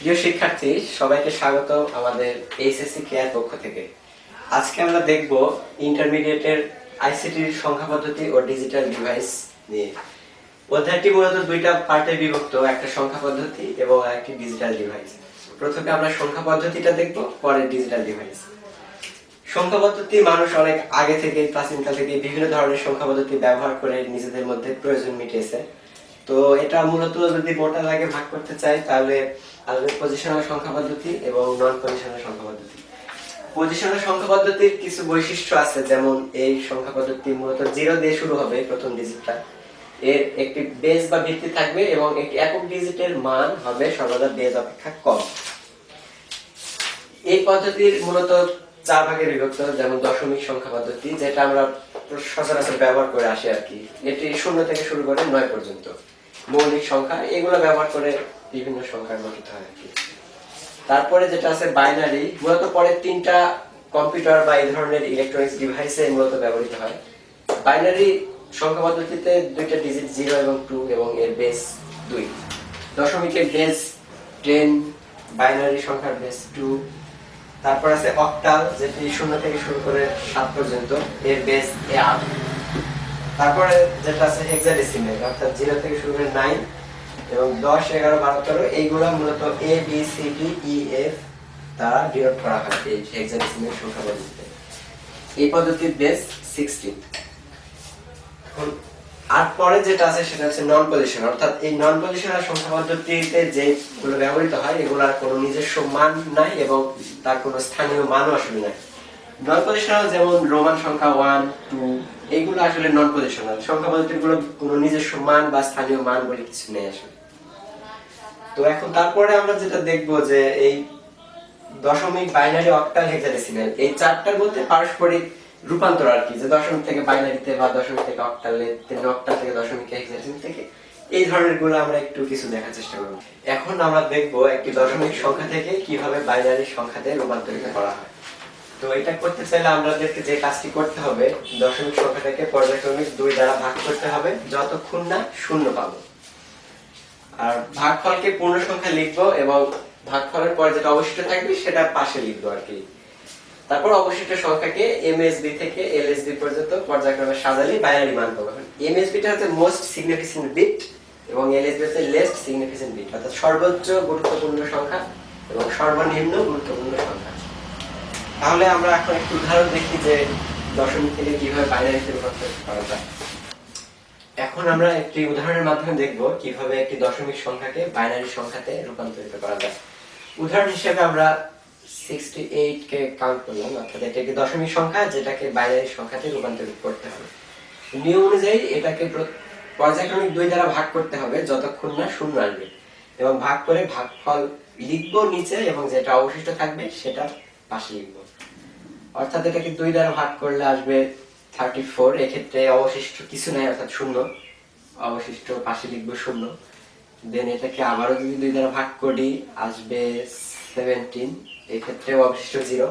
প্রিয় শিক্ষার্থী, সবাইকে স্বাগত আমাদের এইচএসসি কেয়ার পক্ষ থেকে। আজকে আমরা দেখব ইন্টারমিডিয়েটের আইসিটির সংখ্যা পদ্ধতি ও ডিজিটাল ডিভাইস নিয়ে। অধ্যায়টি মূলত দুইটা পার্টে বিভক্ত, একটা সংখ্যা পদ্ধতি এবং একটি ডিজিটাল ডিভাইস। প্রথমে আমরা সংখ্যা পদ্ধতিটা দেখব, পরে ডিজিটাল ডিভাইস। সংখ্যা পদ্ধতি মানুষ অনেক আগে থেকে, প্রাচীনকাল থেকে বিভিন্ন ধরনের সংখ্যা পদ্ধতি ব্যবহার করে নিজেদের মধ্যে প্রয়োজন মিটিয়েছে। তো এটা মূলত যদি মোটা দাগে ভাগ করতে চাই তাহলে পজিশনাল সংখ্যা পদ্ধতি এবং নন পজিশনাল সংখ্যা পদ্ধতি। পজিশনাল সংখ্যা পদ্ধতির কিছু বৈশিষ্ট্য আছে, যেমন এই সংখ্যা পদ্ধতি মূলত 0 দিয়ে শুরু হবে, প্রথম ডিজিটটা। এর একটি বেস বা ভিত্তি থাকবে এবং একটি একক ডিজিটের মান হবে সর্বদা বেস অপেক্ষা কম। এই পদ্ধতির মূলত 4 ভাগে বিভক্ত, যেমন দশমিক সংখ্যা পদ্ধতি, যেটা আমরা সচরাচর ব্যবহার করে আসি আর কি। এটি 0 থেকে শুরু করে 9 পর্যন্ত মৌলিক সংখ্যা, এগুলো ব্যবহার করে বিভিন্ন সংখ্যা গঠিত হয় আর কি। তারপরে যেটা আছে বাইনারি, মূলত পরে 3টা কম্পিউটার বা এই ধরনের ইলেকট্রনিক্স ডিভাইসে মূলত ব্যবহৃত হয়। বাইনারি সংখ্যা পদ্ধতিতে 2টা ডিজিট 0 এবং 2 এবং এর বেস 2। দশমিকের বেস 10, বাইনারি সংখ্যার বেস 2। তারপর আছে অক্টাল, যেটি 0 থেকে শুরু করে 7 পর্যন্ত, এর বেস 8। তারপরে যেটা আছে হেক্সাডেসিমাল, অর্থাৎ 0 থেকে শুরু করে 9 এবং 10, 11, 12, 13, এইগুলো মূলত A B C D E F দ্বারা ডিনোট করা হয় এই হেক্সাডেসিমাল সংখ্যা পদ্ধতিতে। এই পদ্ধতির বেস 16। আর পরে যেটা আছে সেটা হচ্ছে নন পজিশনাল, অর্থাৎ এই নন পজিশনাল সংখ্যা পদ্ধতিতে যেগুলো ব্যবহৃত হয় এগুলোর কোনো নিজস্ব মান নাই এবং তার কোনো স্থানীয় মানও আসলে নাই। নন পজিশনাল যেমন রোমান সংখ্যা 1, 2, এইগুলো আসলে নন পজিশনাল সংখ্যা পদ্ধতিগুলো কোনো নিজস্ব মান বা স্থানীয় মান বলে কিছু নেই আসলে। তো এখন তারপরে আমরা যেটা দেখবো যে এই দশমিক, বাইনারি, অক্টাল, হেক্সাডেসিমাল এই 4টার মধ্যে পারস্পরিক রূপান্তর আর কি, যে দশমিক থেকে বাইনারিতে বা দশমিক থেকে অক্টালে, অক্টাল থেকে দশমিকে, হেক্সাডেসিমাল থেকে, এই ধরনের গুলো আমরা একটু কিছু দেখার চেষ্টা করব। এখন আমরা দেখব একটি দশমিক সংখ্যা থেকে কিভাবে বাইনারি সংখ্যাতে রূপান্তরিত করা হয়। তো এটা করতে চাইলে আমাদেরকে যে কাজটি করতে হবে, দশমিক সংখ্যাটাকে পর্যায়ক্রমিক 2 দ্বারা ভাগ করতে হবে যতক্ষণ না 0 পাবো। আর ভাগফলকে পূর্ণ সংখ্যা লিখবো এবং ভাগফলের পর যেটা অবশিষ্ট থাকবে সেটা পাশে লিখবো আর কি। তারপর অবশিষ্ট সংখ্যাকে এমএসবি থেকে এলএসবি পর্যন্ত পর্যায়ক্রমে সাজালে বাইনারি মান পাবো। এমএসবিটা হচ্ছে মোস্ট সিগনিফিকেন্ট বিট এবং এলএসবি হচ্ছে লেস্ট সিগনিফিকেন্ট বিট, অর্থাৎ সর্বোচ্চ গুরুত্বপূর্ণ সংখ্যা এবং সর্বনিম্ন গুরুত্বপূর্ণ সংখ্যা। তাহলে আমরা এখন একটু উদাহরণ দেখি যে দশমিক থেকে কিভাবে বাইনারিতে রূপান্তর করা যায়। এখন আমরা একটি উদাহরণের মাধ্যমে দেখব কিভাবে একটি দশমিক সংখ্যাকে বাইনারি সংখ্যাতে রূপান্তরিত করা যায়। উদাহরণ হিসেবে আমরা 68 কে কাউন্ট করলাম, অর্থাৎ এটা একটি দশমিক সংখ্যা যেটাকে বাইনারি সংখ্যাতে রূপান্তরিত করতে হবে। নিয়ম অনুযায়ী এটাকে পর্যায়ক্রমিক 2 দ্বারা ভাগ করতে হবে যতক্ষণ না 0 আসবে এবং ভাগ করে ভাগফল লিখব নিচে এবং যেটা অবশিষ্ট থাকবে সেটা পাশে লিখব। অর্থাৎ এটাকে 2 দ্বারা ভাগ করলে আসবে 34, এক্ষেত্রে অবশিষ্ট কিছু নাই অর্থাৎ 0, অবশিষ্ট পাশে লিখবো 0। দেন এটাকে আবারও যদি 2 দ্বারা ভাগ করি আসবে 17, এক্ষেত্রে অবশিষ্ট 0।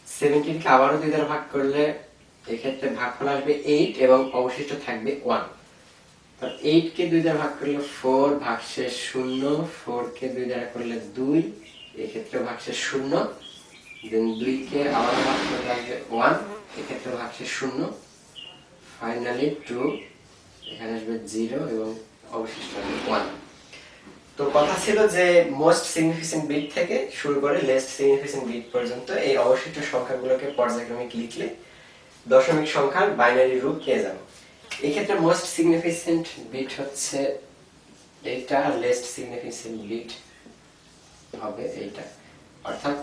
17 কে আবারও 2 দ্বারা ভাগ করলে এক্ষেত্রে ভাগফল আসবে 8 এবং অবশিষ্ট থাকবে 1। তো 8 কে 2 দ্বারা ভাগ করলে 4, ভাগশেষ 0। 4 কে 2 দ্বারা করলে 2, এক্ষেত্রে ভাগশেষ 0। দেন 2 কে আবার ভাগ করলে আসবে 1, এক্ষেত্রে ভাগশেষ 0। ফাইনালি 2, এখানে আসবে 0 এবং অবশিষ্ট আসবে 1। তো কথা ছিল যে মোস্ট সিগনিফিকেন্ট বিট থেকে শুরু করে লেস্ট সিগনিফিকেন্ট বিট পর্যন্ত এই অবশিষ্ট সংখ্যাগুলোকে পর্যায়ক্রমিক লিখলে দশমিক সংখ্যার বাইনারি রূপ পেয়ে যাব। এই ক্ষেত্রে মোস্ট সিগনিফিকেন্ট বিট হচ্ছে এটা, লেস্ট সিগনিফিকেন্ট বিট হবে এইটা, অর্থাৎ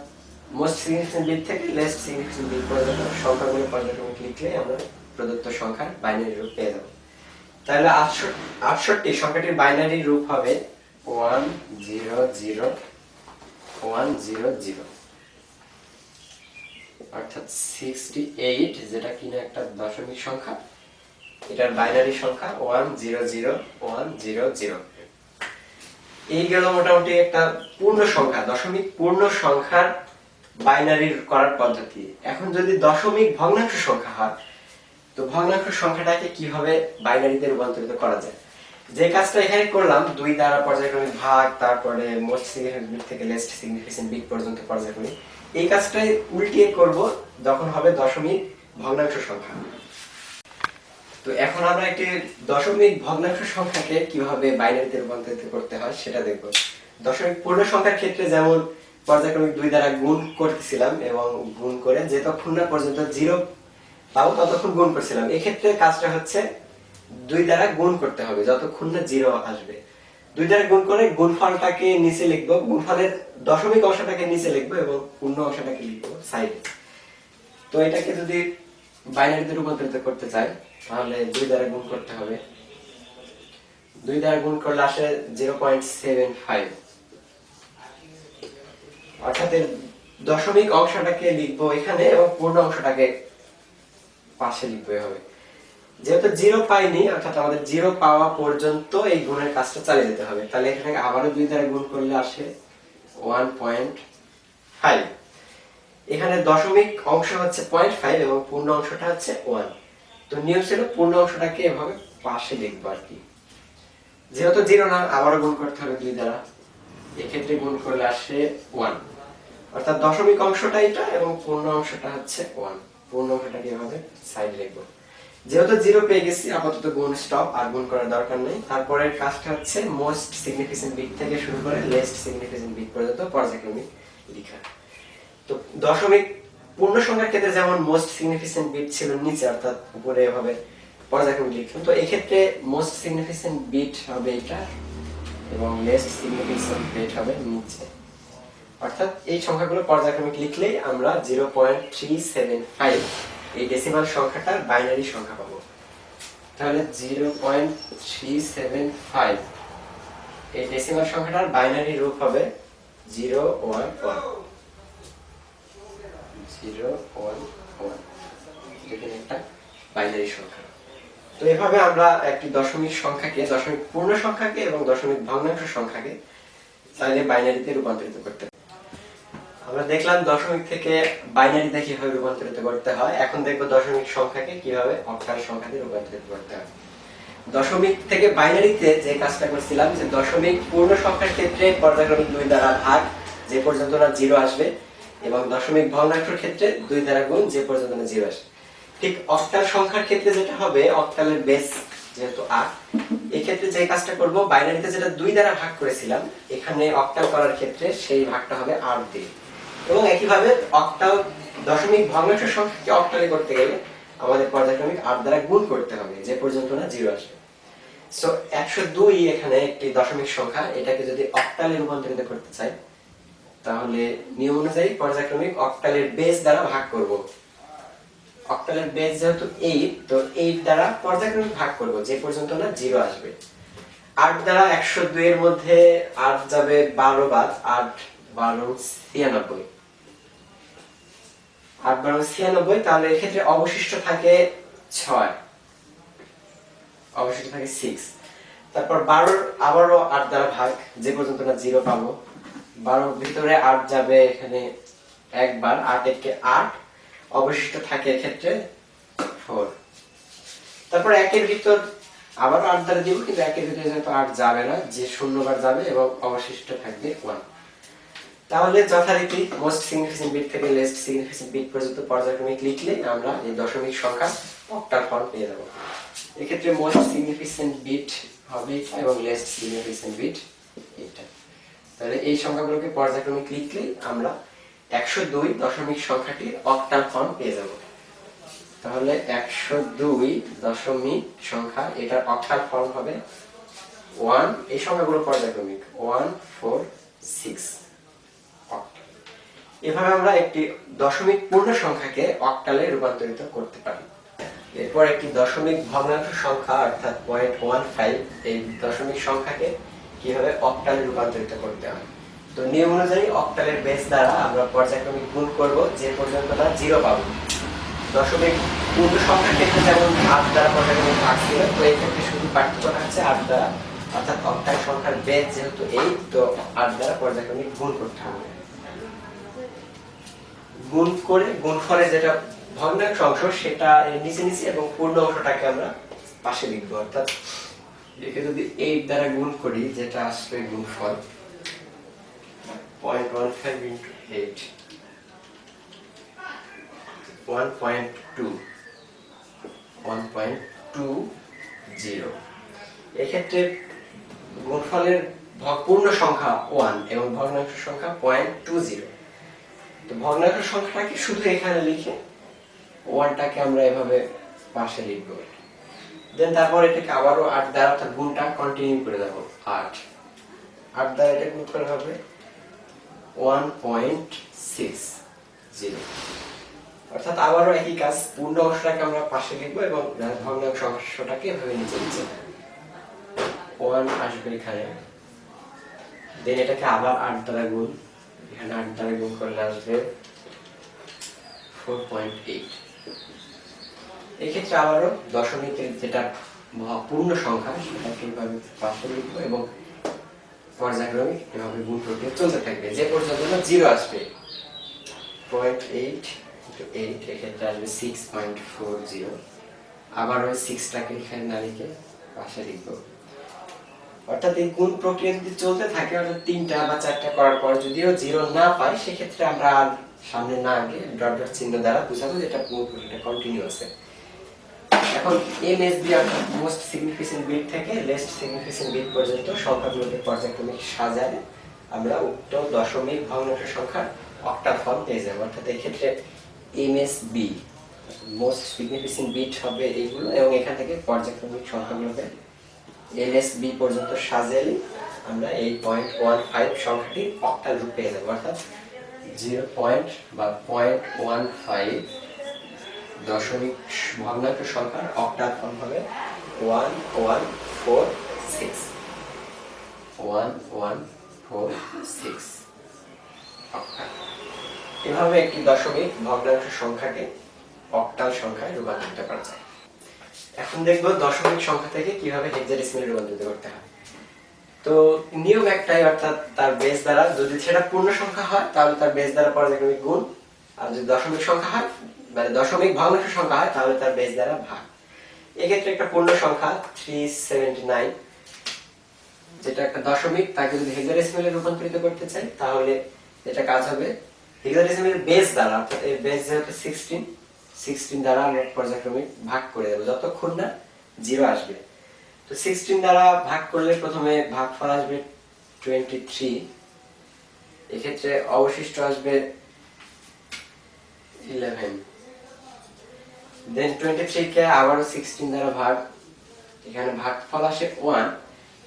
মোস্ট সিগনিফিকেন্ট বিট থেকে লেস্ট সিগনিফিকেন্ট বিট পর্যন্ত সংখ্যাগুলো পর্যায়ক্রমিক লিখলে আমরা প্রদত্ত সংখ্যার বাইনারি রূপ পেয়ে যাব। তাহলে 68 সংখ্যাটির বাইনারি রূপ হবে 100,100, অর্থাৎ 68 যেটা কিনা একটা দশমিক সংখ্যা, এটার বাইনারি সংখ্যা 100,100। এই গেল মোটামুটি একটা পূর্ণ সংখ্যা, দশমিক পূর্ণ সংখ্যার বাইনারি করার পদ্ধতি। এখন যদি দশমিক ভগ্নাংশ সংখ্যা হয় তো ভগ্নাংশ সংখ্যাটাকে কিভাবে বাইনারিতে রূপান্তরিত করা যায়। যে কাজটা এখানে করলাম 2 দ্বারা পর্যায়ক্রমিক ভাগ, তারপরে মোস্ট সিগনিফিকেন্ট বিট থেকে লেস্ট সিগনিফিকেন্ট বিট পর্যন্ত পর্যায়ক্রমিক, এই কাজটাই উল্টিয়ে করব যখন হবে দশমিক ভগ্নাংশ সংখ্যা। তো এখন আমরা একটি দশমিক ভগ্নাংশ সংখ্যাকে কিভাবে বাইনারিতে রূপান্তরিত করতে হয় সেটা দেখব। দশমিক পূর্ণ সংখ্যার ক্ষেত্রে যেমন পর্যায়ক্রমিক 2 দ্বারা গুণ করতেছিলাম এবং গুণ করে যতক্ষণ না পর্যন্ত 0 পাবো ততক্ষণ গুণ করছিলাম। এই ক্ষেত্রে কাজটা হচ্ছে 2 দ্বারা গুণ করতে হবে যতক্ষণ না 0 আসবে। 2 দ্বারা গুণ করে গুণফলটাকে নিচে লিখব, গুণফলের দশমিক অংশটাকে নিচে লিখব এবং পূর্ণ অংশটাকে লিখব সাইডে। তো এটাকে যদি বাইনারিতে রূপান্তরিত করতে চাই তাহলে 2 দ্বারা গুণ করতে হবে। 2 দ্বারা গুণ করলে আসে 0.75, অর্থাৎ এর দশমিক অংশটাকে লিখবো এখানে এবং পূর্ণ অংশটাকে পাশে লিখবে হবে। যেহেতু 0 পাইনি, অর্থাৎ আমাদের 0 পাওয়া পর্যন্ত এই গুণের কাজটা চালিয়ে যেতে হবে। তাহলে এখানে আবারও 2 দ্বারা গুণ করলে আসে 1.5। এখানে দশমিক অংশ হচ্ছে 0.5 এবং পূর্ণ অংশটা হচ্ছে 1। তো নিয়ম ছিল পূর্ণ অংশটাকে এভাবে পাশে লিখবো আর কি। যেহেতু 0 না, আবারও গুণ করতে হবে 2 দ্বারা। এক্ষেত্রে গুণ করলে আসে 1, অর্থাৎ দশমিক অংশটা এটা এবং পূর্ণ অংশটা হচ্ছে 1। পূর্ণ অংশটাকে এভাবে সাইডে লিখবো। যেহেতু 0 পেয়ে গেছি, আপাতত গুণ স্টপ, আর গুণ করার দরকার নেই। তারপরের কাজটা হচ্ছে মোস্ট সিগনিফিকেন্ট বিট থেকে শুরু করে লেস্ট সিগনিফিকেন্ট বিট পর্যন্ত পর্যায়ক্রমিক লেখা। তো দশমিক পূর্ণ সংখ্যার ক্ষেত্রে যেমন মোস্ট সিগনিফিকেন্ট বিট ছিল নিচে, অর্থাৎ উপরে এভাবে পর্যায়ক্রমিক লিখলাম। তো এই ক্ষেত্রে মোস্ট সিগনিফিকেন্ট বিট হবে এটা এবং লেস্ট সিগনিফিকেন্ট বিট হবে নিচে। অর্থাৎ এই সংখ্যাগুলো পর্যায়ক্রমিক লিখলেই আমরা 0.375 এই ডেসিমাল সংখ্যাটার বাইনারি সংখ্যা পাবো। তাহলে 0.375 এই ডেসিমাল সংখ্যাটার বাইনারি রূপ হবে 011। 011 এখানে একটা বাইনারি সংখ্যা। তো এভাবে আমরা একটি দশমিক সংখ্যাকে, দশমিক পূর্ণ সংখ্যাকে এবং দশমিক ভগ্নাংশ সংখ্যাকে চাইলে বাইনারিতে রূপান্তরিত করতে পারি। আমরা দেখলাম দশমিক থেকে বাইনারিতে কিভাবে রূপান্তরিত করতে হয়। এখন দেখবো দশমিক সংখ্যাকে কিভাবে অক্টাল সংখ্যাতে রূপান্তরিত করতে হয়। দশমিক থেকে বাইনারিতে যে কাজটা করছিলাম, যে দশমিক পূর্ণ সংখ্যার ক্ষেত্রে পর্যায়ক্রমিক 2 দ্বারা ভাগ যে পর্যন্ত না 0 আসবে, এবং দশমিক ভগ্নাংশের ক্ষেত্রে 2 দ্বারা গুণ যে পর্যন্ত না 0 আসবে। ঠিক অক্টাল সংখ্যার ক্ষেত্রে যেটা হবে, অক্টালের বেস যেহেতু 8, এই ক্ষেত্রে যে কাজটা করব, বাইনারিতে যেটা 2 দ্বারা ভাগ করেছিলাম, এখানে অক্টাল করার ক্ষেত্রে সেই ভাগটা হবে 8 দিয়ে। এবং একইভাবে অক্টাল দশমিক ভগ্নাংশ সংখ্যাকে অক্টালে করতে গেলে আমাদের পর্যায়ক্রমিক 8 দ্বারা গুণ করতে হবে যে পর্যন্ত না 0 আসবে। সো 102 এখানে একটি দশমিক সংখ্যা, এটাকে যদি অক্টালে রূপান্তরিত করতে চাই তাহলে নিয়ম অনুযায়ী পর্যায়ক্রমিক অক্টালের বেস দ্বারা ভাগ করব। অক্টালের বেস যেহেতু 8, তো 8 দ্বারা পর্যায়ক্রমিক ভাগ করব যে পর্যন্ত না 0 আসবে। 8 দ্বারা 102 এর মধ্যে 8 যাবে 12 বার, 8 12 96, 8 12 96। তাহলে এক্ষেত্রে অবশিষ্ট থাকে 6, অবশিষ্ট থাকে 6। তারপর 12 আবারও 8 দ্বারা ভাগ যে পর্যন্ত না 0 পাবো। 12 ভিতরে 8 যাবে এখানে একবার, 8 একে 8, অবশিষ্ট থাকে এক্ষেত্রে 4। তারপর 1 এর ভিতর আবার 8 দ্বারা দিব, কিন্তু 1 এর ভিতরে যেহেতু 8 যাবে না, যে 0 বার যাবে এবং অবশিষ্ট থাকবে 1। তাহলে যথারীতি মোস্ট সিগনিফিকেন্ট বিট থেকে লেস্ট সিগনিফিকেন্ট বিট পর্যন্ত পর্যায়ক্রমিক লিখলে আমরা এই দশমিক সংখ্যা অক্টাল ফর্ম পেয়ে যাব। এক্ষেত্রে মোস্ট সিগনিফিকেন্ট বিট হবে এবং লেস্ট সিগনিফিকেন্ট বিট এটা। তাহলে এই সংখ্যাগুলোকে পর্যায়ক্রমিক লিখলেই আমরা 102 দশমিক সংখ্যাটির অক্টাল ফর্ম পেয়ে যাব। তাহলে 102 দশমিক সংখ্যা, এটার অক্টাল ফর্ম হবে 1। এই সংখ্যাগুলো পর্যায়ক্রমিক 1 4 6। এভাবে আমরা একটি দশমিক পূর্ণ সংখ্যাকে অক্টালে রূপান্তরিত করতে পারি। এরপর একটি দশমিক ভগ্নাংশ সংখ্যা অর্থাৎ 0.15 এই দশমিক সংখ্যাকে কিভাবে অক্টালে রূপান্তরিত করতে হয়। তো নিয়ম অনুযায়ী অক্টালের বেস দ্বারা আমরা পর্যায়ক্রমিক গুণ করব যে পর্যন্ত না 0 পাবো। দশমিক পূর্ণ সংখ্যার ক্ষেত্রে যেমন 8 দ্বারা পর্যায়ক্রমিক ভাগ ছিল, তো এই ক্ষেত্রে শুধু পার্থক্য হচ্ছে 8 দ্বারা, অর্থাৎ অক্টাল সংখ্যার বেস যেহেতু 8, তো 8 দ্বারা পর্যায়ক্রমিক গুণ করতে হবে। গুণ করে গুণফলের যেটা ভগ্নাংশ অংশ সেটা নিচে নিচে এবং পূর্ণ অংশটাকে আমরা পাশে লিখব। অর্থাৎ একে যদি 8 দ্বারা গুণ করি যেটা আসবে গুণফল 0.15 into 8 1.20 এক্ষেত্রে গুণফলের পূর্ণ সংখ্যা 1 এবং ভগ্নাংশ সংখ্যা 0.20। তো ভগ্নাংশ সংখ্যাটাকে শুধু এখানে লিখে 1টাকে আমরা এভাবে পাশে লিখব। দেন তারপর এটাকে আবারও 8 দ্বারা অর্থাৎ গুণটা কন্টিনিউ করে দেব। 8 দ্বারা এটা গুণ করা হবে 1.60। অর্থাৎ আবারও একই কাজ, পূর্ণ অংশটাকে আমরা পাশে লিখবো এবং ভগ্নাংশ অংশটাকে এভাবে নিচে নিচে 1 আসবে এখানে। দেন এটাকে আবার 8 দ্বারা গুণ, এখানে 8 দ্বারা গুণ করলে আসবে 4.8। এক্ষেত্রে আবারও দশমিকের যেটা পূর্ণ সংখ্যা সেটাকে এভাবে পাশে লিখবো এবং পর্যায়ক্রমিক এভাবে গুণ প্রক্রিয়া চলতে থাকবে যে পর্যন্ত না 0 আসবে। 0.8 into 8 এক্ষেত্রে আসবে 6.40। আবার ওই 6টাকে এখানে না লিখে পাশে লিখবো। অর্থাৎ এই গুণ প্রক্রিয়া যদি চলতে থাকে, অর্থাৎ 3টা বা 4টা করার পর যদিও 0 না পাই, সেক্ষেত্রে আমরা আর সামনে না আগে ডট ডট চিহ্ন দ্বারা বুঝাবো যে এটা গুণ প্রক্রিয়াটা কন্টিনিউ আছে। এখন MSB অর্থাৎ মোস্ট সিগনিফিকেন্ট বিট থেকে লেস্ট সিগনিফিকেন্ট বিট পর্যন্ত সংখ্যাগুলোকে পর্যায়ক্রমিক সাজালে আমরা উক্ত দশমিক ভগ্নাংশ সংখ্যার অক্টাল ফর্ম পেয়ে যাব। অর্থাৎ এই ক্ষেত্রে MSB মোস্ট সিগনিফিকেন্ট বিট হবে এইগুলো এবং এখান থেকে পর্যায়ক্রমিক সংখ্যাগুলোকে LSB পর্যন্ত সাজালে আমরা এই 0.15 সংখ্যাটির অক্টাল রূপ পেয়ে যাব। অর্থাৎ 0.15 দশমিক ভগ্নাংশ সংখ্যার অক্টাল ফর্ম হবে 1146। 1146 অক্টাল। এভাবে একটি দশমিক ভগ্নাংশ সংখ্যাকে অক্টাল সংখ্যায় রূপান্তরিত করা যায়। এখন দেখব দশমিক সংখ্যা থেকে কিভাবে হেক্সাডেসিমালে রূপান্তরিত করতে হয়। তো নিয়ম একটাই, অর্থাৎ তার বেস দ্বারা, যদি সেটা পূর্ণ সংখ্যা হয় তাহলে তার বেস দ্বারা পর্যায়ক্রমিক গুণ, আর যদি দশমিক সংখ্যা হয় মানে দশমিক ভগ্নাংশ সংখ্যা হয় তাহলে তার বেস দ্বারা ভাগ। এক্ষেত্রে একটা পূর্ণ সংখ্যা 379 যেটা একটা দশমিক, তাকে যদি হেক্সাডেসিমালে রূপান্তরিত করতে চাই তাহলে এটা কাজ হবে হেক্সাডেসিমালের বেস দ্বারা, অর্থাৎ এর বেস যেহেতু 16 দ্বারা আমরা পর্যায়ক্রমিক ভাগ করে দেব যতক্ষণ না 0 আসবে। তো 16 দ্বারা ভাগ করলে প্রথমে ভাগফল আসবে 23, এক্ষেত্রে অবশিষ্ট আসবে 11। দেন 23 কে আবারও 16 দ্বারা ভাগ, এখানে ভাগফল আসে 1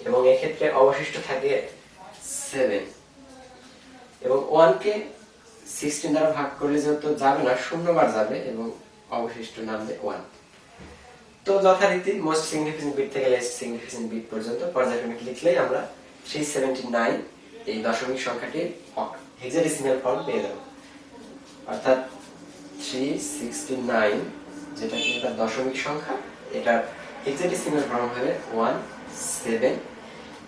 এবং এক্ষেত্রে অবশিষ্ট থাকে 7 এবং 1 কে 16 দ্বারা ভাগ করলে যেহেতু যাবে না, শূন্যবার যাবে এবং অবশিষ্ট নামবে 1। তো যথারীতি মোস্ট সিগনিফিকেন্ট বিট থেকে লেস্ট সিগনিফিকেন্ট বিট পর্যন্ত পর্যায়ক্রমিক লিখলেই আমরা 379 এই দশমিক সংখ্যাটির হেক্সাডেসিমাল ফর্ম পেয়ে যাব। অর্থাৎ 369 যেটা কি একটা দশমিক সংখ্যা, এটা হেক্সাডেসিমাল ফর্ম হবে 17।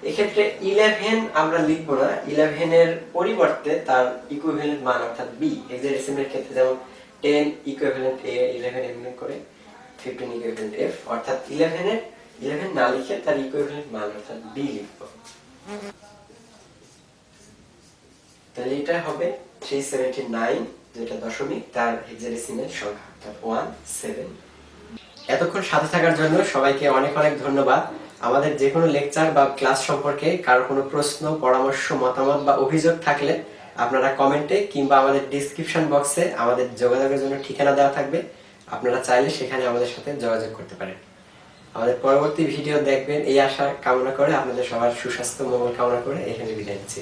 এক্ষেত্রে 11 আমরা লিখবো না, 11 এর পরিবর্তে তার ইকুইভ্যালেন্ট মান অর্থাৎ b, হেক্সাডেসিমালের ক্ষেত্রে যেমন 10 ইকুইভ্যালেন্ট a, 11 এমন করে 15 ইকুইভ্যালেন্ট f, অর্থাৎ 11 না লিখে তার ইকুইভ্যালেন্ট মান অর্থাৎ b লিখব। তাহলে এটা হবে 379 যেটা দশমিক, তার হেক্সাডেসিমাল সংখ্যা অর্থাৎ 17। এতক্ষণ সাথে থাকার জন্য সবাইকে অনেক অনেক ধন্যবাদ। আমাদের যে কোনো লেকচার বা ক্লাস সম্পর্কে কারো কোনো প্রশ্ন, পরামর্শ, মতামত বা অভিযোগ থাকলে আপনারা কমেন্টে কিংবা আমাদের ডেসক্রিপশন বক্সে আমাদের যোগাযোগের জন্য ঠিকানা দেওয়া থাকবে, আপনারা চাইলে সেখানে আমাদের সাথে যোগাযোগ করতে পারেন। আমাদের পরবর্তী ভিডিও দেখবেন এই আশা কামনা করে, আপনাদের সবার সুস্বাস্থ্য মঙ্গল কামনা করে এখানে বিদায় নিচ্ছি।